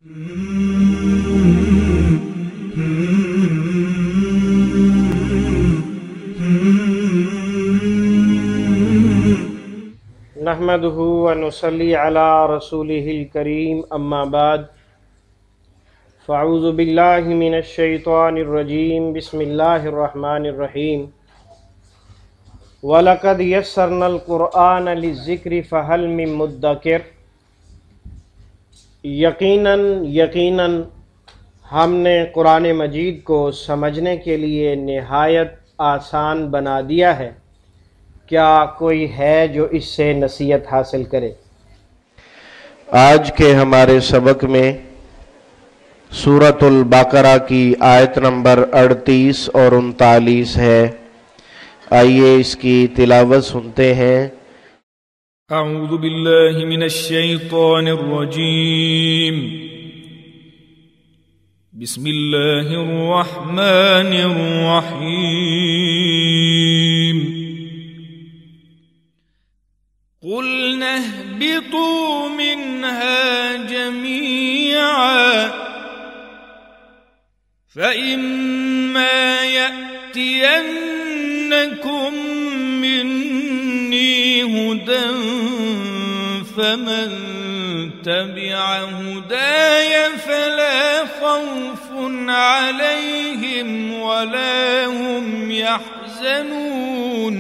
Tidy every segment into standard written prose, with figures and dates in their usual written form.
نحمدہ ونصلی علی رسولہ الکریم اما بعد فاعوذ باللہ من الشیطان الرجیم بسم اللہ الرحمن الرحیم وَلَقَدْ يَسَّرْنَا الْقُرْآنَ لِلذِّكْرِ فَهَلْ مِن مُدَّكِرٍ۔ یقیناً ہم نے قرآن مجید کو سمجھنے کے لیے نہایت آسان بنا دیا ہے، کیا کوئی ہے جو اس سے نصیحت حاصل کرے؟ آج کے ہمارے سبق میں سورۃ البقرہ کی آیت نمبر 38 اور 39 ہے۔ آئیے اس کی تلاوت سنتے ہیں۔ اعوذ باللہ من الشیطان الرجیم، بسم اللہ الرحمن الرحیم۔ قُلْنَا اهْبِطُوا مِنْهَا جَمِيعًا فَإِمَّا يَأْتِيَنَّكُمْ مِنِّي هُدًى فَمَنْ تَبِعَ هُدَايَ فَلَا خَوْفٌ عَلَيْهِمْ وَلَا هُمْ يَحْزَنُونَ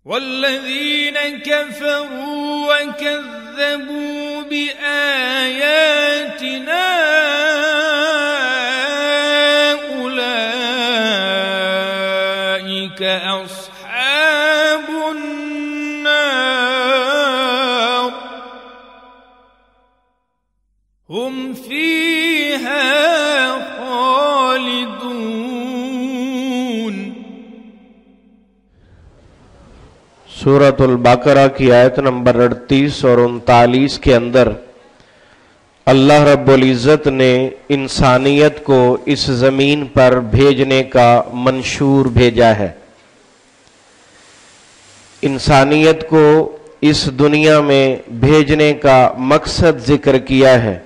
وَالَّذِينَ كَفَرُوا وَكَذَّبُوا بِآيَاتِنَا أُولَئِكَ أَصْحَابُ النَّارِ هُمْ فِيهَا خَالِدُونَ۔ سورۃ البقرہ کی آیت نمبر 38 اور 39 کے اندر اللہ رب العزت نے انسانیت کو اس زمین پر بھیجنے کا منشور بھیجا ہے، انسانیت کو اس دنیا میں بھیجنے کا مقصد ذکر کیا ہے۔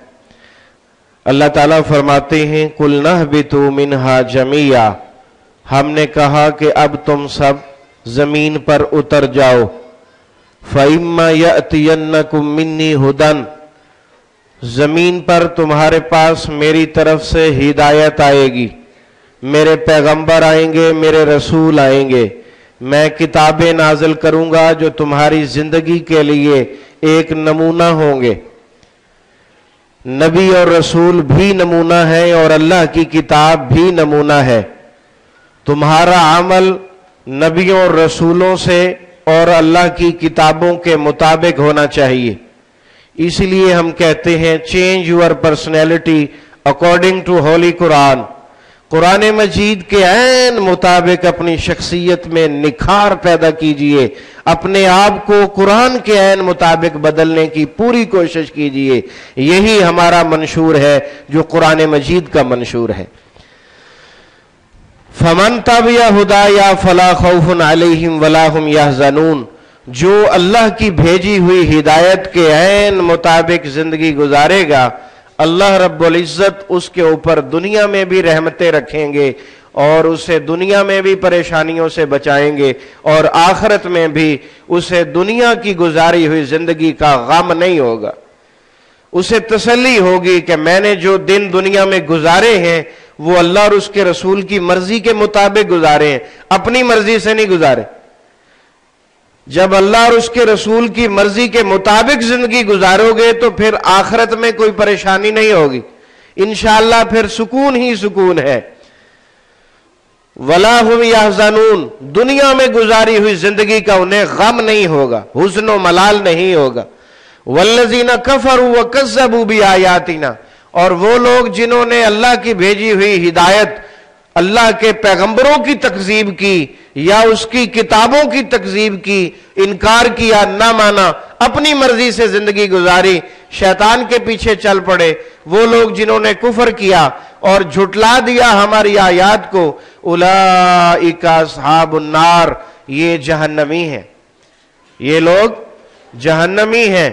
اللہ تعالیٰ فرماتے ہیں قُلْنَا اهْبِطُوا مِنْهَا جَمِيعًا، ہم نے کہا کہ اب تم سب زمین پر اتر جاؤ۔ فَإِمَّا يَأْتِيَنَّكُمْ مِنِّي هُدًى، زمین پر تمہارے پاس میری طرف سے ہدایت آئے گی، میرے پیغمبر آئیں گے، میرے رسول آئیں گے، میں کتابیں نازل کروں گا جو تمہاری زندگی کے لیے ایک نمونہ ہوں گے۔ نبی اور رسول بھی نمونہ ہے اور اللہ کی کتاب بھی نمونہ ہے۔ تمہارا عمل نبیوں اور رسولوں سے اور اللہ کی کتابوں کے مطابق ہونا چاہیے۔ اس لیے ہم کہتے ہیں change your personality according to holy قرآن، قرآن مجید کے عین مطابق اپنی شخصیت میں نکھار پیدا کیجئے، اپنے آپ کو قرآن کے عین مطابق بدلنے کی پوری کوشش کیجئے۔ یہی ہمارا منشور ہے جو قرآن مجید کا منشور ہے۔ فَمَن تَبِعَ هُدَايَ فَلَا خَوْفٌ عَلَيْهِمْ وَلَا هُمْ يَحْزَنُونَ، جو اللہ کی بھیجی ہوئی ہدایت کے عین مطابق زندگی گزارے گا، اللہ رب العزت اس کے اوپر دنیا میں بھی رحمتیں رکھیں گے اور اسے دنیا میں بھی پریشانیوں سے بچائیں گے، اور آخرت میں بھی اسے دنیا کی گزاری ہوئی زندگی کا غم نہیں ہوگا۔ اسے تسلی ہوگی کہ میں نے جو دن دنیا میں گزارے ہیں وہ اللہ اور اس کے رسول کی مرضی کے مطابق گزارے ہیں، اپنی مرضی سے نہیں گزارے۔ جب اللہ اور اس کے رسول کی مرضی کے مطابق زندگی گزارو گے تو پھر آخرت میں کوئی پریشانی نہیں ہوگی، انشاءاللہ پھر سکون ہی سکون ہے۔ وَلَا هُمْ يَحْزَنُونَ، دنیا میں گزاری ہوئی زندگی کا انہیں غم نہیں ہوگا، حزن و ملال نہیں ہوگا۔ وَالَّذِينَ كَفَرُوا وَكَذَّبُوا بِآيَاتِنَا، اور وہ لوگ جنہوں نے اللہ کی بھیجی ہوئی ہدایت، اللہ کے پیغمبروں کی تکذیب کی یا اس کی کتابوں کی تکذیب کی، انکار کیا، نہ مانا، اپنی مرضی سے زندگی گزاری، شیطان کے پیچھے چل پڑے، وہ لوگ جنہوں نے کفر کیا اور جھٹلا دیا ہماری آیات کو، اولئک اصحاب النار، یہ جہنمی ہیں، یہ لوگ جہنمی ہیں۔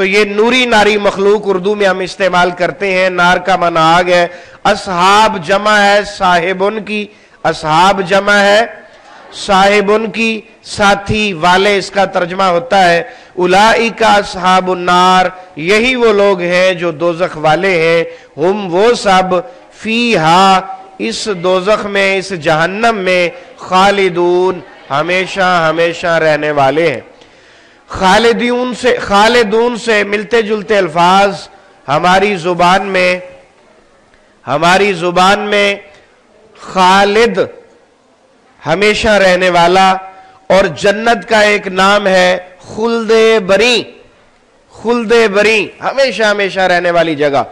تو یہ نوری ناری مخلوق اردو میں ہم استعمال کرتے ہیں. نار کا معنی آگ ہے. اصحاب جمع ہے صاحبن کی, اصحاب جمع ہے صاحبن کی, ساتھی والے اس کا ترجمہ ہوتا ہے. اولئک اصحاب النار, یہی وہ لوگ ہیں جو دوزخ والے ہیں. ہم وہ سب فیہا, اس دوزخ میں, اس جہنم میں, خالدون, ہمیشہ ہمیشہ رہنے والے ہیں. خالدون سے ملتے جلتے الفاظ ہماری زبان میں خالد ہمیشہ رہنے والا, اور جنت کا ایک نام ہے خلد بری, خلد بری ہمیشہ ہمیشہ رہنے والی جگہ.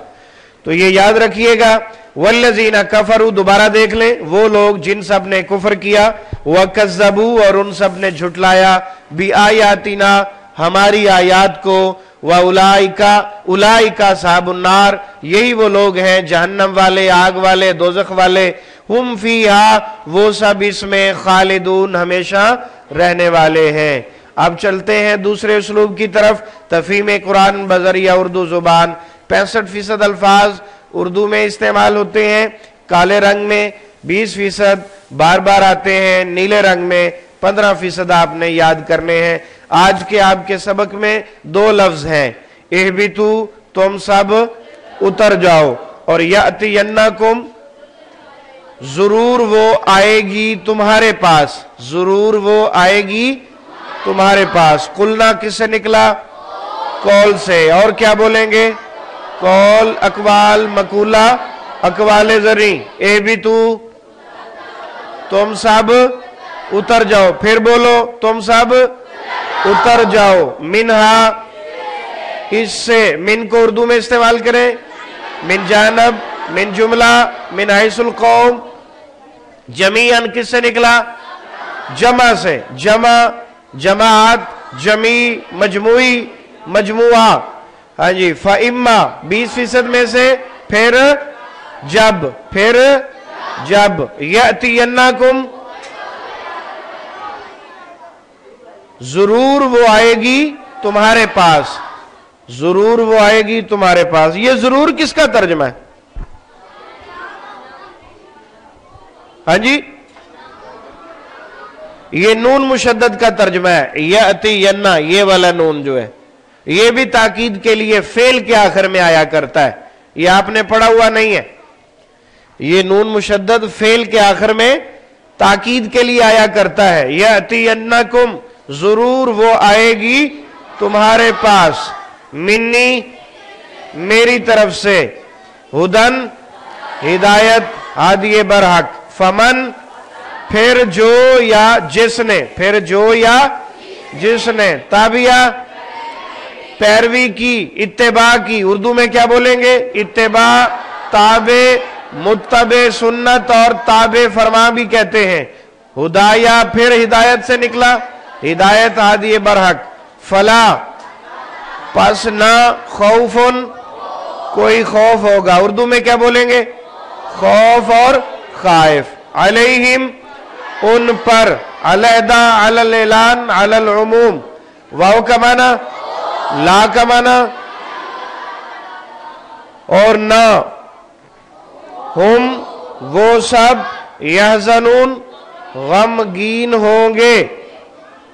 تو یہ یاد رکھیے گا. والذین کفروا, دوبارہ دیکھ لیں, وہ لوگ جن سب نے کفر کیا, وکذبوا, اور ان سب نے جھٹلایا, بآیاتنا, ہماری آیات کو, اولئک اصحاب النار, یہی وہ لوگ ہیں جہنم والے, آگ والے, دوزخ والے. ہم فیہا, وہ سب اس میں, خالدون, ہمیشہ رہنے والے ہیں. اب چلتے ہیں دوسرے اسلوب کی طرف. تفہیم قرآن بذریعہ اردو زبان. 65% الفاظ اردو میں استعمال ہوتے ہیں, کالے رنگ میں 20% بار بار آتے ہیں, نیلے رنگ میں 15% آپ نے یاد کرنے ہیں. آج کے آپ کے سبق میں 2 لفظ ہیں, اہبتو, تم سب اتر جاؤ, اور یأتینکم, ضرور وہ آئے گی تمہارے پاس, ضرور وہ آئے گی تمہارے پاس. قلنا کس سے نکلا؟ قول سے. اور کیا بولیں گے؟ قول, اقوال, مقولہ, اقوال زرعی. اہبتو, تم سب اتر جاؤ. پھر بولو, تم سب اتر جاؤ. منہا, اس سے. من کو اردو میں استعمال کریں, من جانب, من جملہ, من حیث القوم. جمیعاً کس سے نکلا؟ جمع سے. جمع, جماعت, جمی, مجموعی, مجموعہ. ہاں جی. فَإِمَّا 20% میں سے. پھر جب, پھر جب. یأتینکم, ضرور وہ آئے گی تمہارے پاس, ضرور وہ آئے گی تمہارے پاس. یہ ضرور کس کا ترجمہ ہے؟ ہاں جی, یہ نون مشدد کا ترجمہ ہے. یأتینا, یہ والا نون جو ہے, یہ بھی تاکید کے لیے فعل کے آخر میں آیا کرتا ہے. یہ آپ نے پڑھا ہوا نہیں ہے. یہ نون مشدد فعل کے آخر میں تاکید کے لیے آیا کرتا ہے. یأتینکم, ضرور وہ آئے گی تمہارے پاس. منی, میری طرف سے. ہدن, ہدایت, ہادی برحق. فمن, پھر جو یا جس نے, پھر جو یا جس نے. تابعہ, پیروی کی, اتباع کی. اردو میں کیا بولیں گے؟ اتباع, تابع, متبع سنت, اور تابع فرما بھی کہتے ہیں. ہدایہ, پھر ہدایت سے نکلا, ہدایت ہادی برحق. فلا, پس نہ, خوفن, کوئی خوف ہوگا. اردو میں کیا بولیں گے؟ خوف اور خائف. علیہم, ان پر. علیحدہ, علی الاعلان, علی العموم. واو کا معنی, لا کا معنی, اور نہ. ہم, وہ سب. یحزنون, غمگین ہوں گے.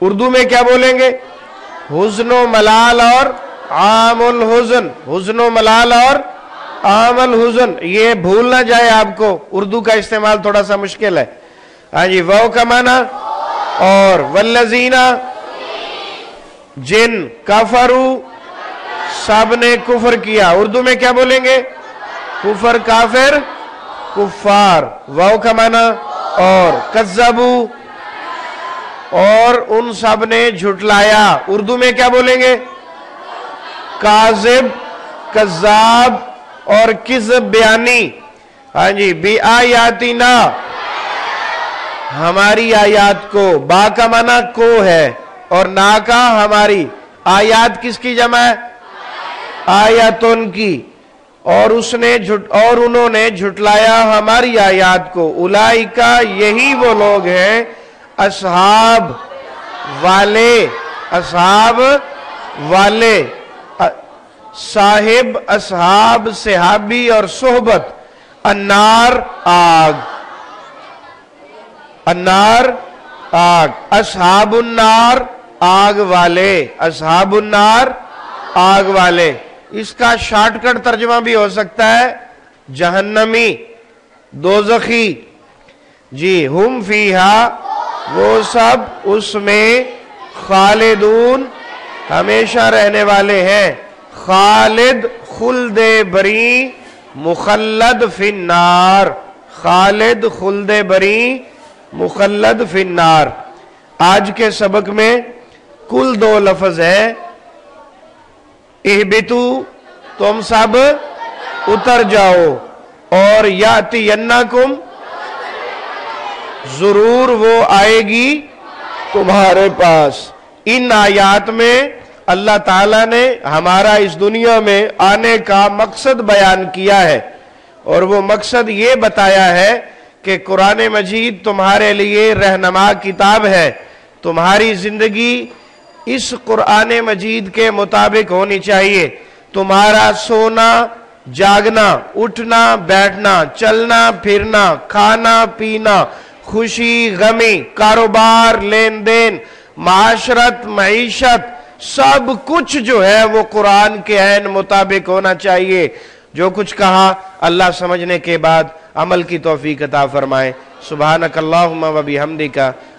اردو میں کیا بولیں گے؟ حزن و ملال اور عام الحزن. حزن و ملال اور عام الحزن. یہ بھول نہ جائے آپ کو, اردو کا استعمال تھوڑا سا مشکل ہے. ہاں جی. واو کا معنی, اور والذین, جن. کفروا, سب نے کفر کیا. اردو میں کیا بولیں گے؟ کفر, کافر, کفار. واو کا معنی, اور. کذبوا, اور ان سب نے جھٹلایا. اردو میں کیا بولیں گے؟ کاذب, کذاب, اور کذب بیانی. ہاں جی. بآیاتنا, ہماری آیات کو. با کا معنی کو ہے, اور نا کا ہماری. آیات کس کی جمع ہے؟ آیاتن کی. اور انہوں نے جھٹلایا ہماری آیات کو. اولئک, یہی وہ لوگ ہیں, اصحاب والے, اصحاب والے. صاحب اصحاب صحابی اور صحبت، النار آگ، النار آگ، اصحاب النار آگ والے، اصحاب النار آگ والے۔ اس کا شارٹ کٹ ترجمہ بھی ہو سکتا ہے جہنمی، دوزخی۔ جی، ہم فیہا، وہ سب اس میں، خالدون، ہمیشہ رہنے والے ہیں، خالد خلد بری، مخلد فی النار، خالد خلد بری، مخلد فی النار۔ آج کے سبق میں کل 2 لفظ ہے، اہبتو، تم سب اتر جاؤ، اور یاتینکم، ضرور وہ آئے گی تمہارے پاس۔ ان آیات میں اللہ تعالیٰ نے ہمارا اس دنیا میں آنے کا مقصد بیان کیا ہے، اور وہ مقصد یہ بتایا ہے کہ قرآن مجید تمہارے لیے رہنما کتاب ہے، تمہاری زندگی اس قرآن مجید کے مطابق ہونی چاہیے، تمہارا سونا جاگنا، اٹھنا بیٹھنا، چلنا پھرنا، کھانا پینا، خوشی غمی، کاروبار لین دین، معاشرت معیشت، سب کچھ جو ہے وہ قرآن کے عین مطابق ہونا چاہیے۔ جو کچھ کہا اللہ سمجھنے کے بعد عمل کی توفیق عطا فرمائے۔ سبحانک اللہم و بحمدک،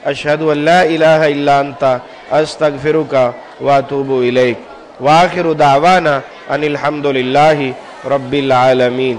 اشہد ان لا الہ الا انت، استغفرک و اتوب الیک، وآخر دعوانا ان الحمدللہ رب العالمین۔